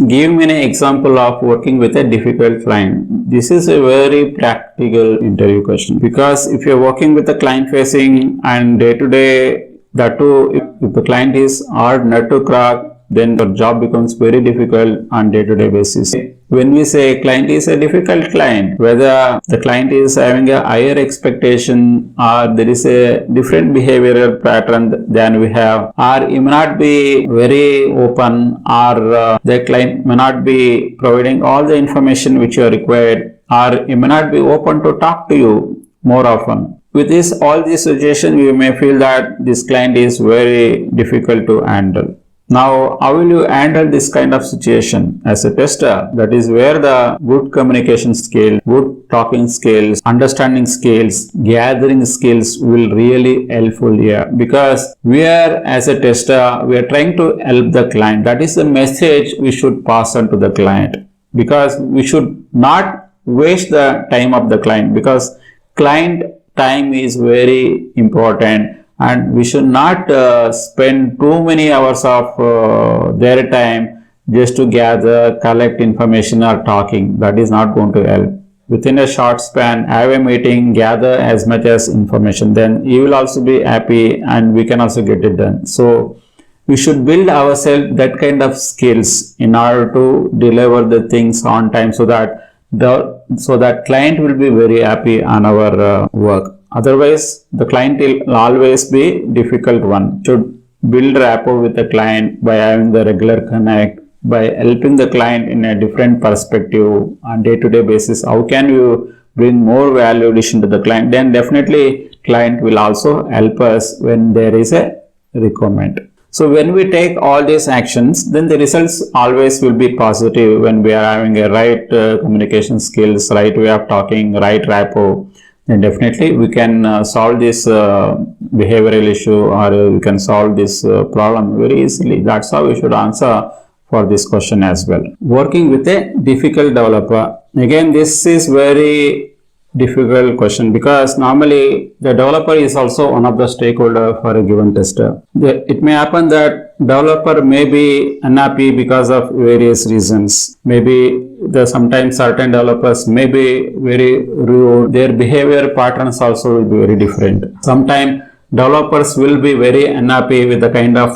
Give me an example of working with a difficult client. This is a very practical interview question, because if you're working with a client facing and day to day, that too, if the client is hard nut to crack, then your job becomes very difficult on day-to-day basis. When we say client is a difficult client, whether the client is having a higher expectation or there is a different behavioral pattern than we have, or he may not be very open, or the client may not be providing all the information which you are required, or he may not be open to talk to you more often. With this, all these situations, you may feel that this client is very difficult to handle. Now, how will you handle this kind of situation as a tester? That is where the good communication skill, good talking skills, understanding skills, gathering skills will really helpful here, because we are, as a tester, we are trying to help the client. That is the message we should pass on to the client, because we should not waste the time of the client, because client time is very important. And we should not spend too many hours of their time just to gather, collect information or talking. That is not going to help. Within a short span, have a meeting, gather as much as information. Then you will also be happy and we can also get it done. So we should build ourselves that kind of skills in order to deliver the things on time, so that client will be very happy on our work. Otherwise, the client will always be difficult one. Should build rapport with the client by having the regular connect, by helping the client in a different perspective on day-to-day basis. How can you bring more value addition to the client? Then definitely client will also help us when there is a requirement. So when we take all these actions, then the results always will be positive when we are having a right communication skills, right way of talking, right rapport. Then definitely we can solve this behavioral issue, or we can solve this problem very easily. That's how we should answer for this question as well. Working with a difficult developer. Again, this is very difficult question, because normally the developer is also one of the stakeholder for a given tester. It may happen that developer may be unhappy because of various reasons. Maybe sometimes certain developers may be very rude. Their behavior patterns also will be very different. Sometimes developers will be very unhappy with the kind of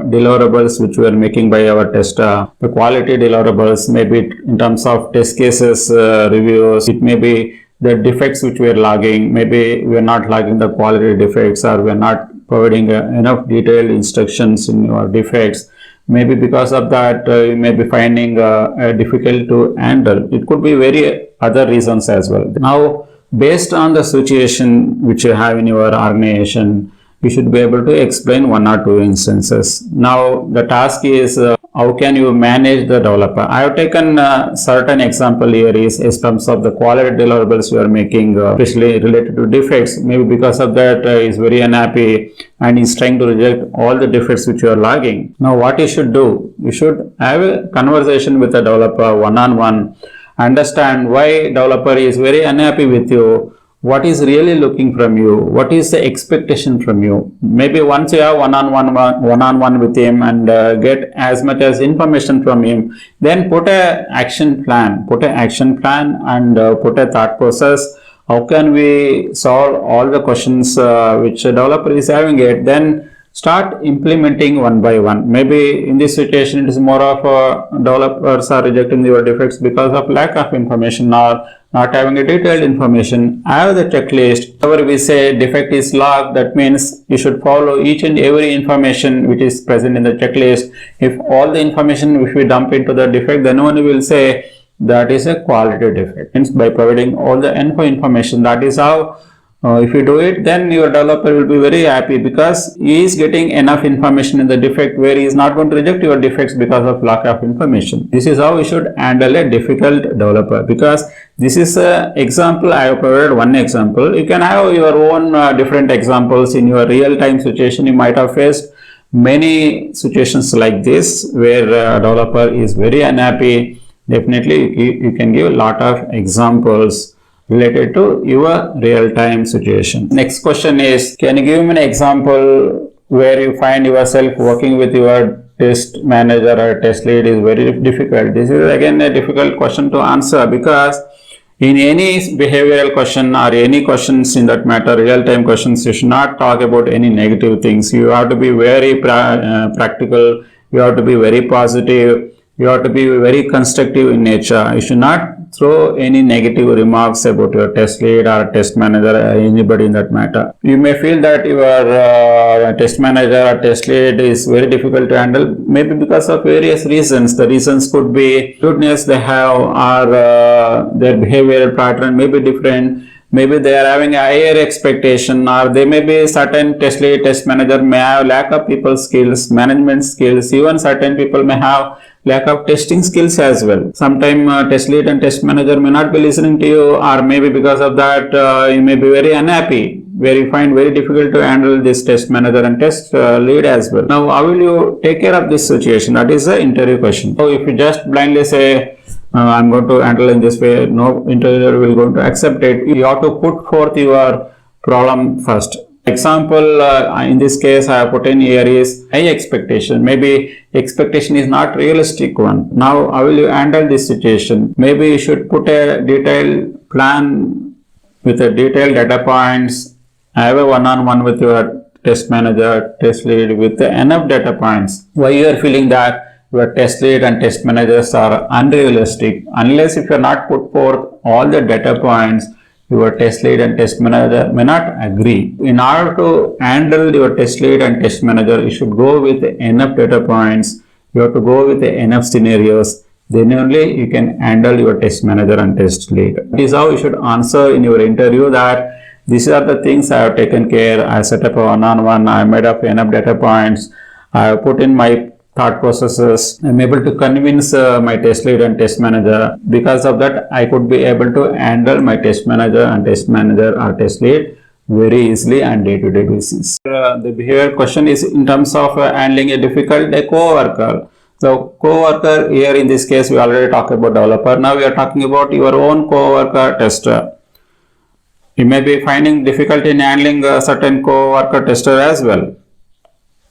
deliverables which we are making by our tester. The quality deliverables, maybe in terms of test cases, reviews, it may be the defects which we are logging. Maybe we are not logging the quality defects, or we are not providing enough detailed instructions in your defects. Maybe because of that, you may be finding difficult to handle. It could be very other reasons as well. Now, based on the situation which you have in your organization, you should be able to explain one or two instances. Now, the task is how can you manage the developer? I have taken certain example here is in terms of the quality deliverables you are making, especially related to defects. Maybe because of that, is very unhappy and is trying to reject all the defects which you are logging. Now, what you should do? You should have a conversation with the developer one-on-one. Understand why developer is very unhappy with you. What is really looking from you? What is the expectation from you? Maybe once you have one-on-one with him and get as much as information from him, then put a action plan. And put a thought process. How can we solve all the questions which a developer is having it? Then start implementing one by one. Maybe in this situation, it is more of developers are rejecting your defects because of lack of information or not having a detailed information. Have the checklist. Whenever we say defect is logged, that means you should follow each and every information which is present in the checklist. If all the information which we dump into the defect, then only will say that is a quality defect. Means by providing all the information, that is how if you do it, then your developer will be very happy, because he is getting enough information in the defect where he is not going to reject your defects because of lack of information. This is how we should handle a difficult developer, because this is an example. I have provided one example. You can have your own different examples in your real-time situation. You might have faced many situations like this where a developer is very unhappy. Definitely, you can give a lot of examples related to your real-time situation. Next question is, can you give me an example where you find yourself working with your test manager or test lead is very difficult. This is again a difficult question to answer, because in any behavioral question or any questions in that matter, real-time questions, you should not talk about any negative things. You have to be very practical. You have to be very positive. You have to be very constructive in nature. You should not throw any negative remarks about your test lead or test manager or anybody in that matter. You may feel that your test manager or test lead is very difficult to handle, maybe because of various reasons. The reasons could be goodness they have, or their behavioral pattern may be different. Maybe they are having a higher expectation, or they may be certain test lead, test manager may have lack of people skills, management skills. Even certain people may have lack of testing skills as well. Sometimes test lead and test manager may not be listening to you, or maybe because of that you may be very unhappy, where you find very difficult to handle this test manager and test lead as well. Now, how will you take care of this situation? That is the interview question. So, if you just blindly say, I'm going to handle in this way, no interviewer will going to accept it. You have to put forth your problem first. Example, in this case I have put in here is high expectation. Maybe expectation is not realistic one. Now how will you handle this situation? Maybe you should put a detailed plan with a detailed data points. Have a one-on-one with your test manager, test lead with enough data points. Why you are feeling that your test lead and test managers are unrealistic? Unless if you are not put forth all the data points, your test lead and test manager may not agree. In order to handle your test lead and test manager, you should go with enough data points. You have to go with enough scenarios. Then only you can handle your test manager and test lead. This is how you should answer in your interview, that these are the things I have taken care. I set up a one-on-one. I made up enough data points. I have put in my thought processes. I'm able to convince my test lead and test manager. Because of that, I could be able to handle my test manager or test lead very easily on day-to-day basis. The behavior question is in terms of handling a difficult co-worker. So co-worker here in this case we already talked about developer. Now we are talking about your own co-worker tester. You may be finding difficulty in handling a certain co-worker tester as well.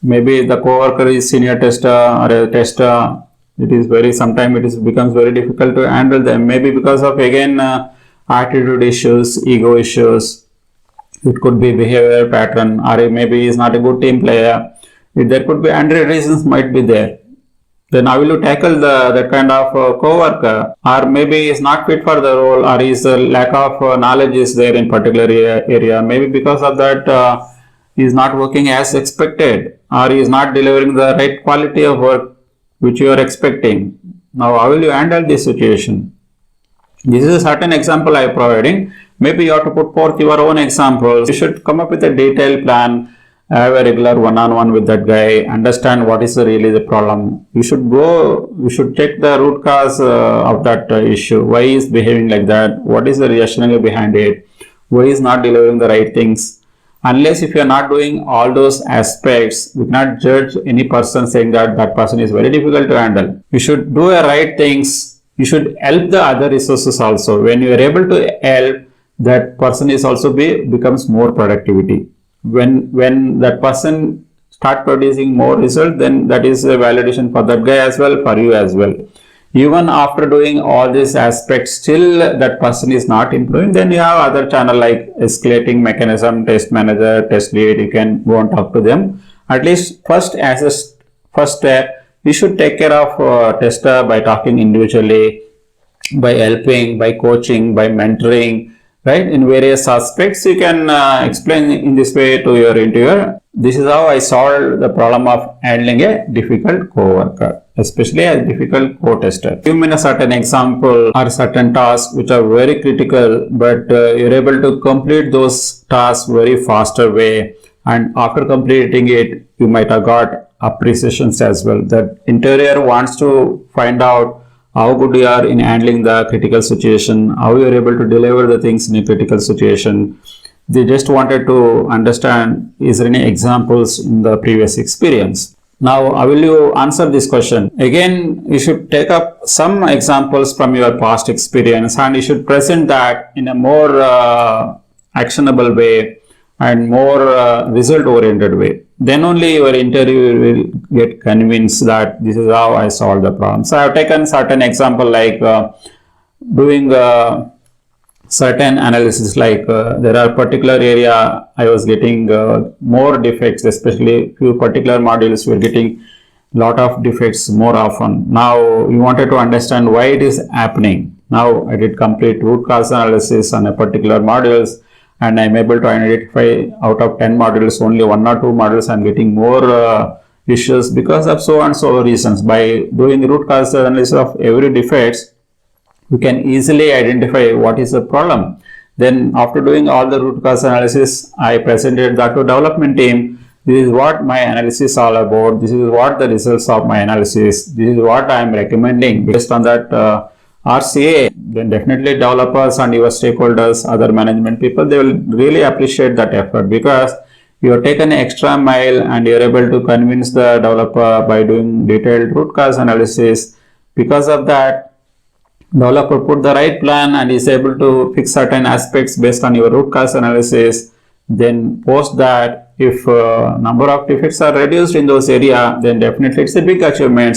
Maybe the co-worker is senior tester or a tester. It is very, sometimes it becomes very difficult to handle them. Maybe because of again attitude issues, ego issues. It could be behavior pattern, or maybe he is not a good team player. There could be 100 reasons might be there. Then how will you tackle that kind of co-worker? Or maybe he is not fit for the role, or his lack of knowledge is there in particular area. Maybe because of that he is not working as expected, or he is not delivering the right quality of work which you are expecting. Now how will you handle this situation? This is a certain example I am providing. Maybe you have to put forth your own examples. You should come up with a detailed plan, have a regular one-on-one with that guy, understand what is really the problem. You should check the root cause of that issue. Why is behaving like that? What is the rationale behind it? Why is not delivering the right things? Unless if you are not doing all those aspects, we cannot judge any person saying that that person is very difficult to handle. You should do the right things. You should help the other resources also. When you are able to help, that person is also becomes more productivity. When that person start producing more result, then that is a validation for that guy as well, for you as well. Even after doing all these aspects, still that person is not improving, then you have other channel like escalating mechanism, test manager, test lead. You can go and talk to them. At least first, as a first step, you should take care of tester by talking individually, by helping, by coaching, by mentoring, right? In various aspects, you can explain in this way to your interviewer. This is how I solved the problem of handling a difficult co-worker, especially a difficult co-tester. Give me a certain example or certain tasks which are very critical, but you're able to complete those tasks very faster way, and after completing it, you might have got appreciations as well. The interviewer wants to find out how good you are in handling the critical situation, how you are able to deliver the things in a critical situation. They just wanted to understand, is there any examples in the previous experience? Now, how will you answer this question? Again, you should take up some examples from your past experience, and you should present that in a more actionable way and more result oriented way. then only your interviewer will get convinced that this is how I solve the problem. So I have taken certain example like doing certain analysis, like there are particular area I was getting more defects, especially few particular modules were getting lot of defects more often. Now you wanted to understand why it is happening. Now I did complete root cause analysis on a particular modules, and I'm able to identify out of 10 modules, only 1 or 2 modules I'm getting more issues because of so and so reasons. By doing root cause analysis of every defects, we can easily identify what is the problem. Then after doing all the root cause analysis, I presented that to development team. This is what my analysis is all about. This is what the results of my analysis. This is what I am recommending. Based on that RCA, then definitely developers and your stakeholders, other management people, they will really appreciate that effort, because you have taken an extra mile and you are able to convince the developer by doing detailed root cause analysis. Because of that, developer put the right plan and is able to fix certain aspects based on your root cause analysis. Then post that, if number of defects are reduced in those area, then definitely it's a big achievement.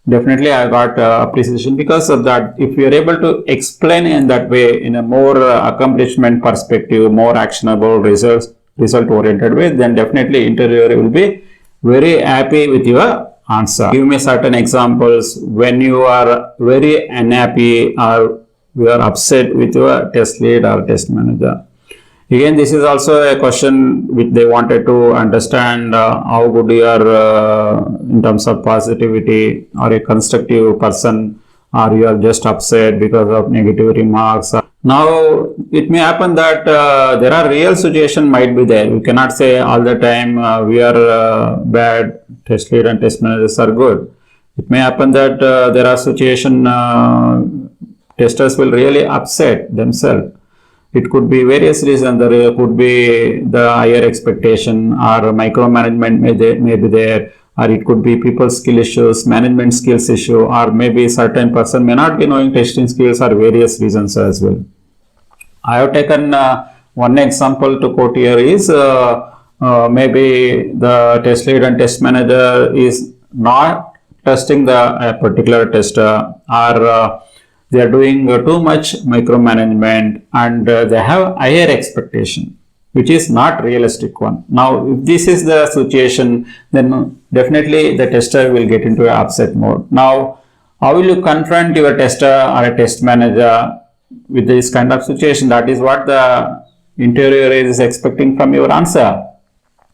Definitely I got appreciation because of that. If you are able to explain in that way, in a more accomplishment perspective, more actionable result oriented way, then definitely interviewer will be very happy with your answer. Give me certain examples when you are very unhappy or you are upset with your test lead or test manager. Again, this is also a question which they wanted to understand how good you are in terms of positivity, or a constructive person, or you are just upset because of negative remarks. Now, it may happen that there are real situations might be there. You cannot say all the time we are bad, test lead and test managers are good. It may happen that there are situations testers will really upset themselves. It could be various reasons. There could be the higher expectation, or micromanagement may be there, or it could be people skill issues, management skills issue, or maybe certain person may not be knowing testing skills, or various reasons as well. I have taken one example to quote here is maybe the test lead and test manager is not testing the particular tester, or they are doing too much micromanagement, and they have higher expectation, which is not realistic one. Now, if this is the situation, then definitely the tester will get into an upset mode. Now, how will you confront your tester or a test manager with this kind of situation? That is what the interviewer is expecting from your answer.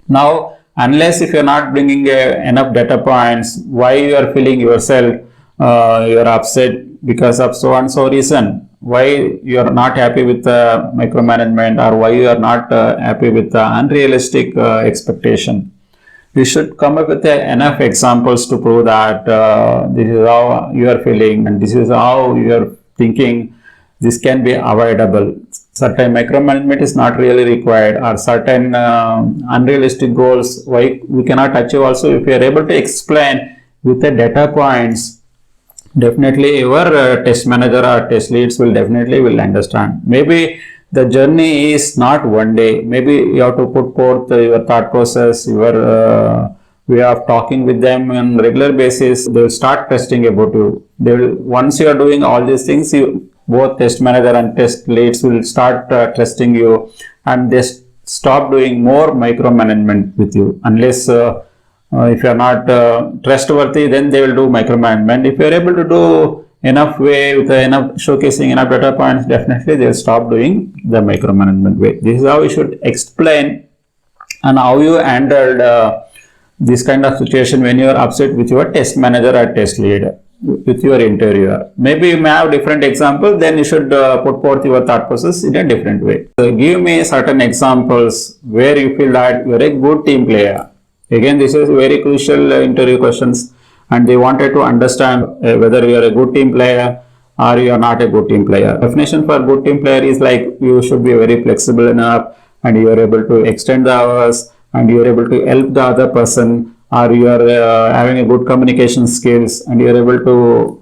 Now, unless if you are not bringing enough data points, why you are feeling yourself, you are upset because of so and so reason, why you are not happy with the micromanagement, or why you are not happy with the unrealistic expectation. You should come up with enough examples to prove that this is how you are feeling and this is how you are thinking. This can be avoidable. Certain micromanagement is not really required, or certain unrealistic goals why we cannot achieve also. If you are able to explain with the data points, definitely your test manager or test leads will understand. Maybe the journey is not one day. Maybe you have to put forth your thought process, your way of talking with them on regular basis. They will start testing about you. They will, once you are doing all these things, both test manager and test leads will start trusting you, and they stop doing more micromanagement with you. Unless if you are not trustworthy, then they will do micromanagement. If you are able to do enough way with enough showcasing enough data points, definitely they will stop doing the micromanagement way. This is how you should explain and how you handled this kind of situation when you are upset with your test manager or test lead, with your interviewer. Maybe you may have different example, then you should put forth your thought process in a different way. So give me certain examples where you feel that you are a good team player. Again, this is very crucial interview questions, and they wanted to understand whether you are a good team player or you are not a good team player. Definition for good team player is like you should be very flexible enough, and you are able to extend the hours, and you are able to help the other person, or you are having a good communication skills, and you are able to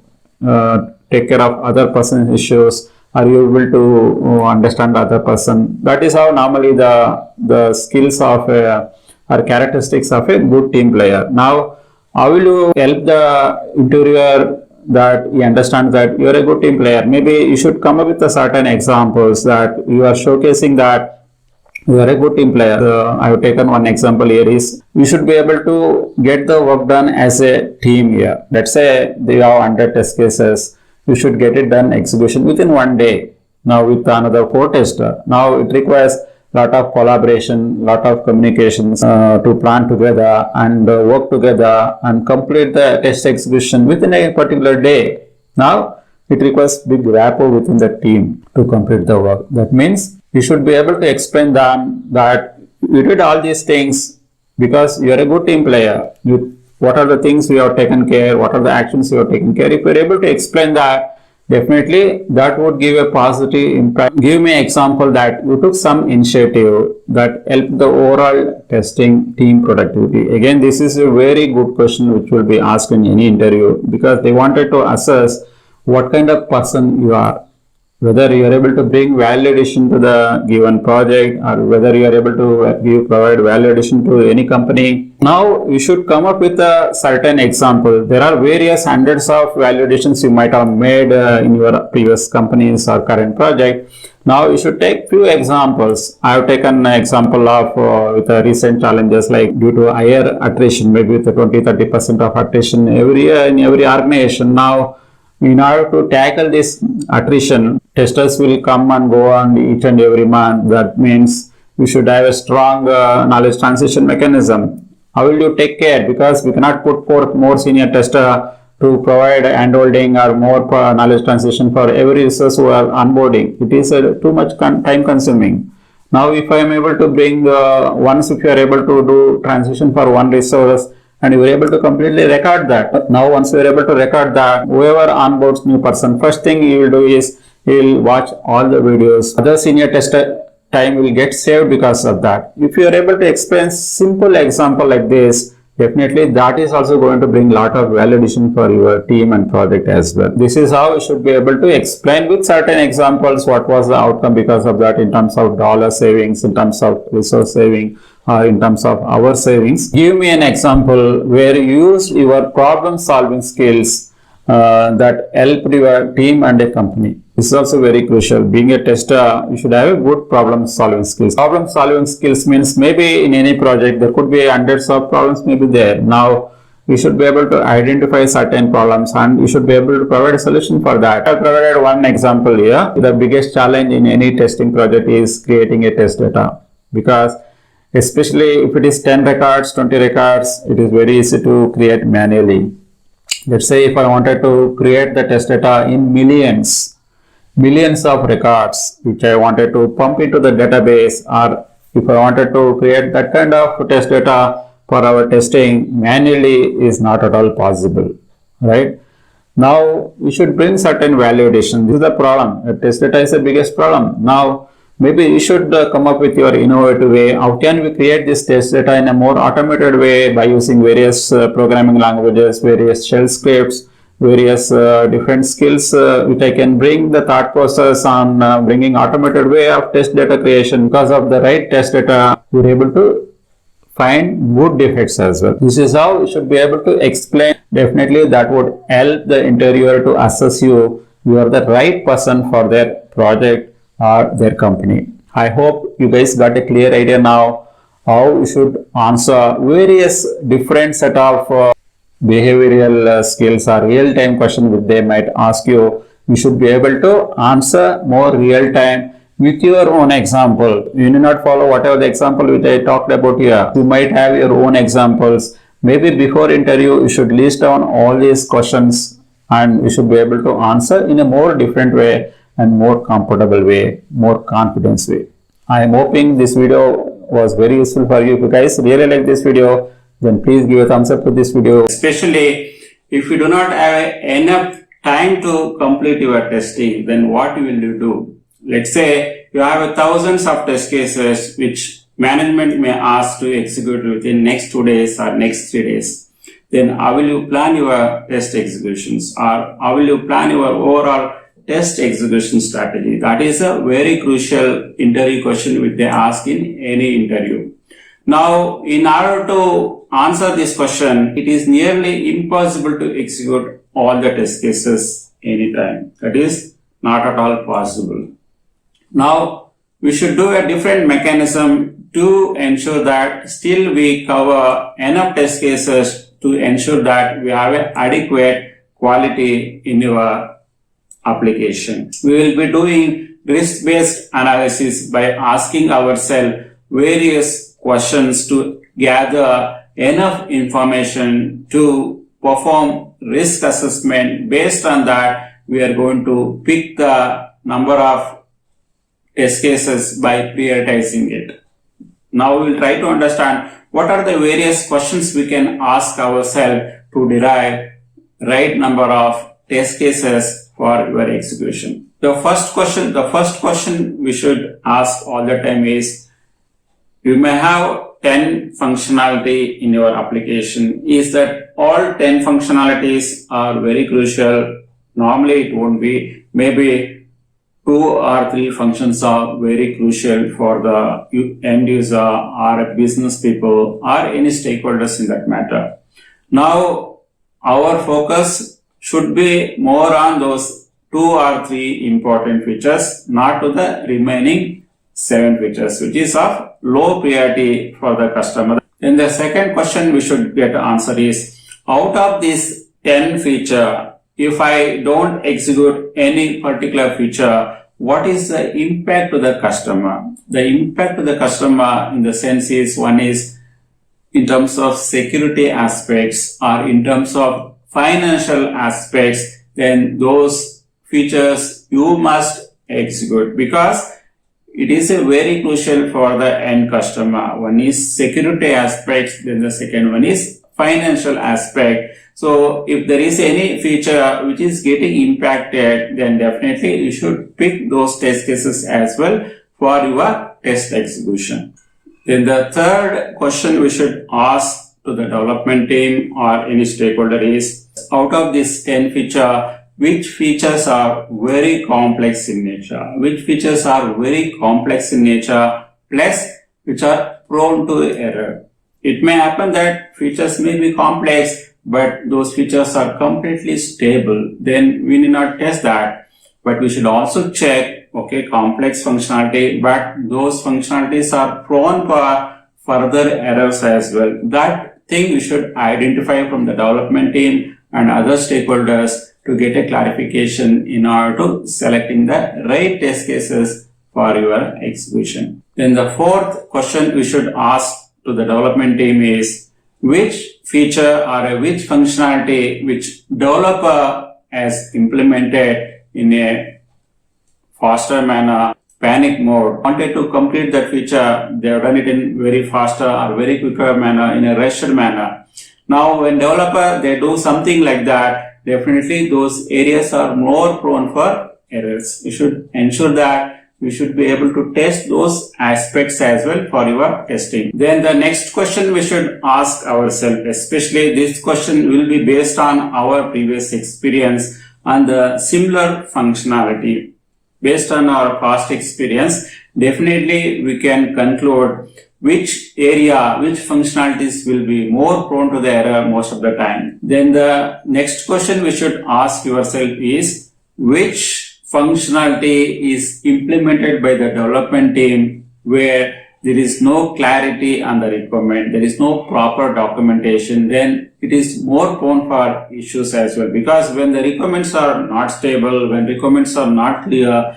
take care of other person's issues, or you are able to understand the other person. That is how normally the skills of or characteristics of a good team player. Now, how will you help the interviewer that he understands that you are a good team player? Maybe you should come up with a certain examples that you are showcasing that you are a good team player. I have taken one example here is you should be able to get the work done as a team here. Let's say they have 100 test cases. You should get it done execution within one day. Now with another 4 tester. Now it requires lot of collaboration, lot of communications to plan together and work together and complete the test execution within a particular day. Now it requires big rapport within the team to complete the work. That means you should be able to explain them that you did all these things because you are a good team player. What are the things you have taken care? What are the actions you have taken care? If you are able to explain that, definitely that would give a positive impact. Give me an example that you took some initiative that helped the overall testing team productivity. Again, this is a very good question which will be asked in any interview because they wanted to assess what kind of person you are. Whether you are able to bring value addition to the given project or whether you are able to provide value addition to any company. Now you should come up with a certain example. There are various hundreds of value additions you might have made in your previous companies or current project. Now you should take few examples. I have taken an example of with the recent challenges like due to higher attrition, maybe with the 20-30% of attrition every year in every organization. Now in order to tackle this attrition, testers will come and go on each and every month. That means we should have a strong knowledge transition mechanism. How will you take care? Because we cannot put forth more senior tester to provide handholding or more knowledge transition for every resource who are onboarding. It is too much time consuming. Now, if I am able to bring once if you are able to do transition for one resource, and you were able to completely record that. Now, once you are able to record that, whoever onboards new person, first thing he will do is he will watch all the videos. Other senior tester time will get saved because of that. If you are able to explain simple example like this, definitely that is also going to bring lot of value addition for your team and project as well. This is how you should be able to explain with certain examples what was the outcome because of that in terms of dollar savings, in terms of resource saving, or in terms of hour savings. Give me an example where you used your problem solving skills that helped your team and a company. This is also very crucial. Being a tester, you should have a good problem solving skills. Problem solving skills means maybe in any project there could be hundreds of problems maybe there. Now you should be able to identify certain problems and you should be able to provide a solution for that. I provided one example here. The biggest challenge in any testing project is creating a test data because especially if it is 10 records, 20 records, it is very easy to create manually. Let's say if I wanted to create the test data in millions of records, which I wanted to pump into the database, or if I wanted to create that kind of test data for our testing manually is not at all possible, right? Now, we should bring certain value addition. This is the problem. The test data is the biggest problem. Now, maybe you should come up with your innovative way. How can we create this test data in a more automated way by using various programming languages, various shell scripts, various different skills which I can bring the thought process on bringing automated way of test data creation. Because of the right test data, we're able to find good defects as well. This is how you should be able to explain. Definitely that would help the interviewer to assess you are the right person for their project or their company. I hope you guys got a clear idea now how you should answer various different set of behavioral skills or real-time questions which they might ask you. You should be able to answer more real-time with your own example. You need not follow whatever the example which I talked about here. You might have your own examples. Maybe before interview, you should list down all these questions and you should be able to answer in a more different way and more comfortable way, more confidence way. I am hoping this video was very useful for you. If you guys really like this video, then please give a thumbs up to this video. Especially if you do not have enough time to complete your testing, then what will you do? Let's say you have thousands of test cases which management may ask to execute within next 2 days or next 3 days. Then how will you plan your test executions, or how will you plan your overall test execution strategy? That is a very crucial interview question which they ask in any interview. Now, in order to answer this question, it is nearly impossible to execute all the test cases anytime. That is not at all possible. Now, we should do a different mechanism to ensure that still we cover enough test cases to ensure that we have an adequate quality in your application. We will be doing risk-based analysis by asking ourselves various questions to gather enough information to perform risk assessment. Based on that, we are going to pick the number of test cases by prioritizing it. Now we will try to understand what are the various questions we can ask ourselves to derive right number of test cases for your execution. The first question we should ask all the time is, you may have 10 functionality in your application. Is that all 10 functionalities are very crucial? Normally it won't be. Maybe 2 or 3 functions are very crucial for the end user or business people or any stakeholders in that matter. Now, our focus should be more on those 2 or 3 important features, not to the remaining 7 features, which is of low priority for the customer. Then the second question we should get answer is, out of this 10 feature, if I don't execute any particular feature, what is the impact to the customer? The impact to the customer in the sense is, one is in terms of security aspects or in terms of financial aspects, then those features you must execute because it is a very crucial for the end customer. One is security aspects, then the second one is financial aspect. So if there is any feature which is getting impacted, then definitely you should pick those test cases as well for your test execution. Then the third question we should ask to the development team or any stakeholder is, out of this 10 feature, which features are very complex in nature? Which features are very complex in nature plus which are prone to error? It may happen that features may be complex, but those features are completely stable. Then we need not test that. But we should also check, okay, complex functionality, but those functionalities are prone for further errors as well. That thing we should identify from the development team and other stakeholders to get a clarification in order to selecting the right test cases for your execution. Then the fourth question we should ask to the development team is, which feature or which functionality which developer has implemented in a faster manner, panic mode, wanted to complete that feature, they have done it in very faster or very quicker manner, in a rushed manner. Now when developer, they do something like that, definitely those areas are more prone for errors. You should ensure that we should be able to test those aspects as well for your testing. Then the next question we should ask ourselves, especially this question will be based on our previous experience on the similar functionality. Based on our past experience, definitely we can conclude which area, which functionalities will be more prone to the error most of the time. Then the next question we should ask yourself is, which functionality is implemented by the development team where there is no clarity on the requirement, there is no proper documentation, then it is more prone for issues as well. Because when the requirements are not stable, when requirements are not clear,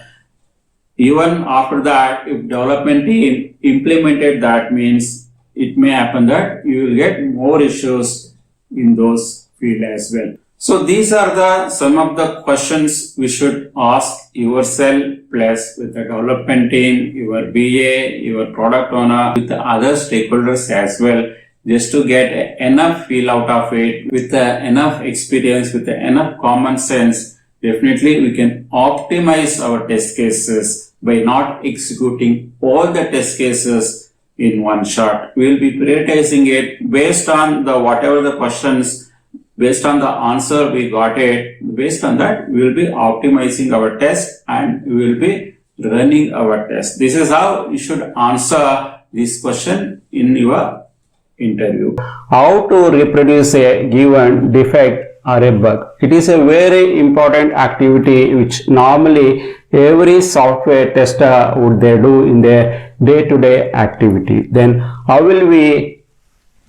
even after that, if development team implemented that, means it may happen that you will get more issues in those fields as well. So these are some of the questions we should ask yourself plus with the development team, your BA, your product owner, with the other stakeholders as well, just to get enough feel out of it, with enough experience, with enough common sense. Definitely we can optimize our test cases by not executing all the test cases in one shot. We will be prioritizing it based on whatever the questions, based on the answer we got it. Based on that, we will be optimizing our test and we will be running our test. This is how you should answer this question in your interview. How to reproduce a given defect or a bug. It is a very important activity which normally every software tester would they do in their day-to-day activity. Then how will we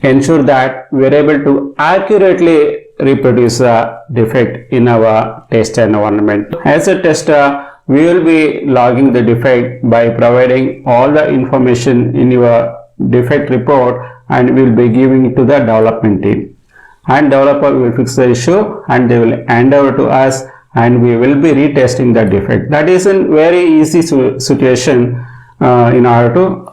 ensure that we are able to accurately reproduce a defect in our test environment? As a tester, we will be logging the defect by providing all the information in your defect report, and we will be giving it to the development team, and developer will fix the issue and they will hand over to us, and we will be retesting the defect. That is a very easy situation in order to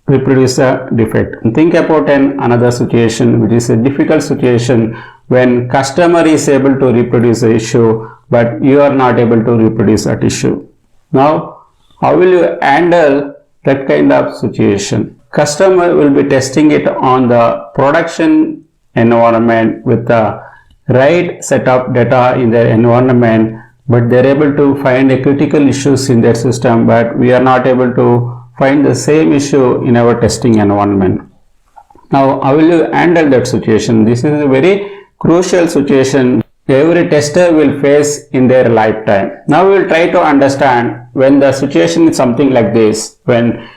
reproduce a defect. And think about another situation which is a difficult situation when customer is able to reproduce the issue but you are not able to reproduce that issue. Now how will you handle that kind of situation? Customer will be testing it on the production environment with the right set of data in their environment, but they are able to find a critical issues in their system, but we are not able to find the same issue in our testing environment. Now how will you handle that situation? This is a very crucial situation every tester will face in their lifetime. Now we will try to understand when the situation is something like this, when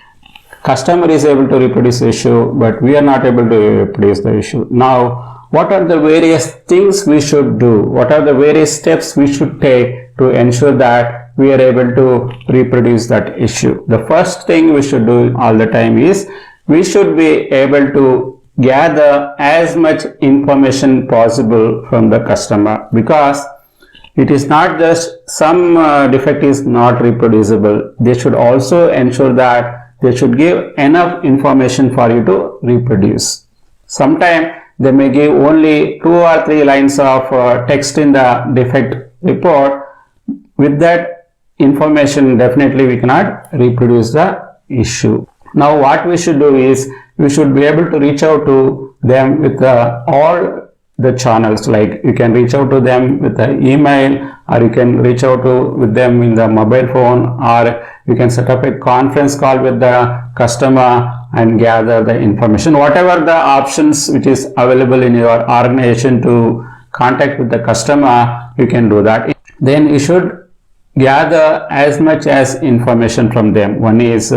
customer is able to reproduce the issue but we are not able to reproduce the issue. Now what are the various things we should do? What are the various steps we should take to ensure that we are able to reproduce that issue? The first thing we should do all the time is we should be able to gather as much information possible from the customer, because it is not just some defect is not reproducible. They should also ensure that they should give enough information for you to reproduce. Sometimes they may give only 2 or 3 lines of text in the defect report. With that information, definitely we cannot reproduce the issue. Now what we should do is we should be able to reach out to them with all the channels, like you can reach out to them with the email, or you can reach out with them in the mobile phone, or you can set up a conference call with the customer and gather the information. Whatever the options which is available in your organization to contact with the customer, you can do that. Then you should gather as much as information from them. One is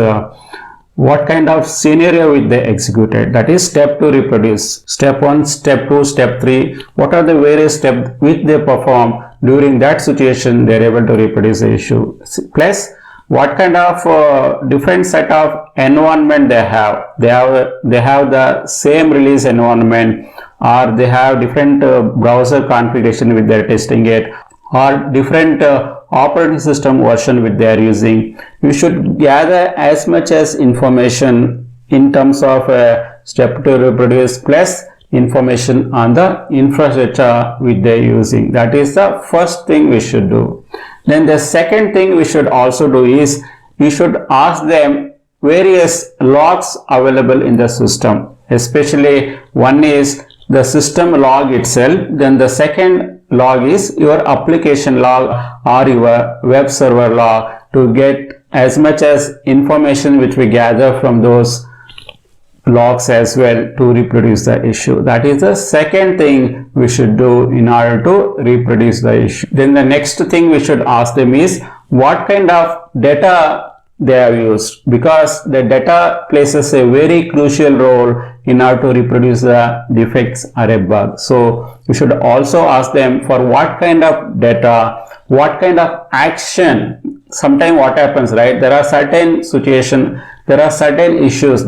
what kind of scenario which they executed, that is step 2 reproduce, step 1, step 2, step 3, what are the various steps which they perform during that situation they are able to reproduce the issue, plus what kind of different set of environment they have. They have the same release environment, or they have different browser configuration which they are testing it, or different operating system version which they are using. You should gather as much as information in terms of step 2 reproduce plus information on the infrastructure which they are using. That is the first thing we should do. Then the second thing we should also do is we should ask them various logs available in the system. Especially one is the system log itself, then the second log is your application log or your web server log, to get as much as information which we gather from those logs as well to reproduce the issue. That is the second thing we should do in order to reproduce the issue. Then the next thing we should ask them is what kind of data they have used, because the data plays a very crucial role in order to reproduce the defects or a bug. So you should also ask them for what kind of data, what kind of action. Sometimes what happens, right, there are certain situations, there are certain issues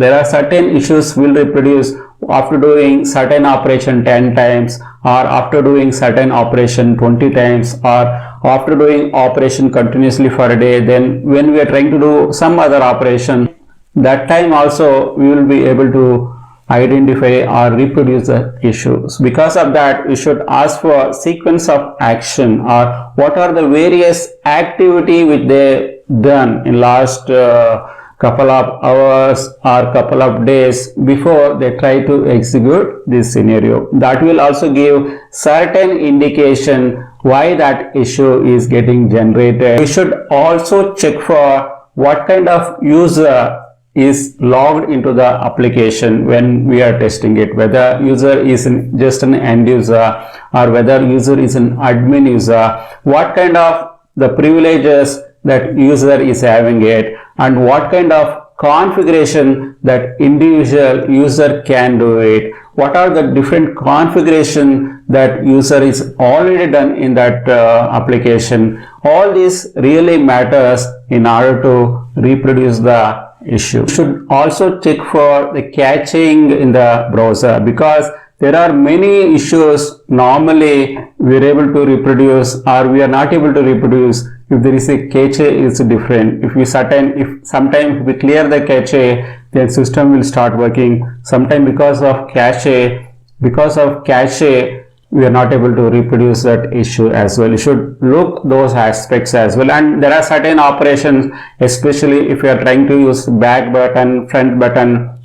will reproduce after doing certain operation 10 times, or after doing certain operation 20 times, or after doing operation continuously for a day. Then when we are trying to do some other operation, that time also we will be able to identify or reproduce the issues. Because of that, we should ask for sequence of action, or what are the various activity which they done in last couple of hours or couple of days before they try to execute this scenario. That will also give certain indication why that issue is getting generated. We should also check for what kind of user is logged into the application when we are testing it, whether user is just an end user or whether user is an admin user, what kind of the privileges that user is having it, and what kind of configuration that individual user can do it, what are the different configuration that user is already done in that application. All this really matters in order to reproduce the issue. You should also check for the caching in the browser, because there are many issues normally we are able to reproduce or we are not able to reproduce if there is a cache is different. If sometimes we clear the cache, then system will start working. Sometimes because of cache we are not able to reproduce that issue as well. You should look those aspects as well. And there are certain operations, especially if you are trying to use back button, front button,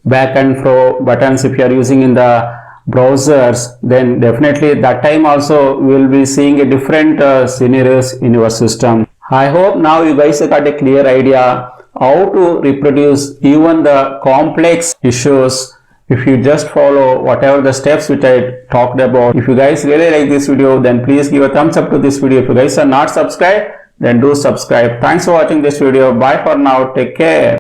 back and forth buttons, if you are using in the browsers, then definitely that time also we will be seeing a different scenarios in your system. I hope now you guys got a clear idea how to reproduce even the complex issues if you just follow whatever the steps which I talked about. If you guys really like this video, then please give a thumbs up to this video. If you guys are not subscribed, then do subscribe. Thanks for watching this video. Bye for now. Take care.